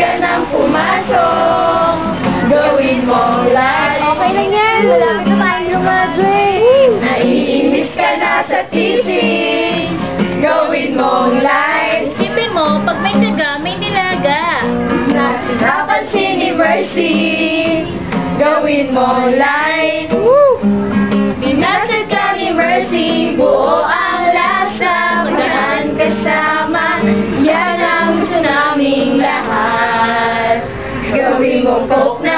ka nang pumasok. Gawin mo live. Okay lang yan. Malapit na tayong graduate. Naiinis ka na sa teaching. Gawin mo live. Isipin mo, pag may tiyaga, may nilaga. Nahirapan si Mercy. Gawin mo live. Binasag ka ni Mercy. Buo ang lasa. Magdaan kasama. Yan ang gusto naming lahat. Gawin mong coke na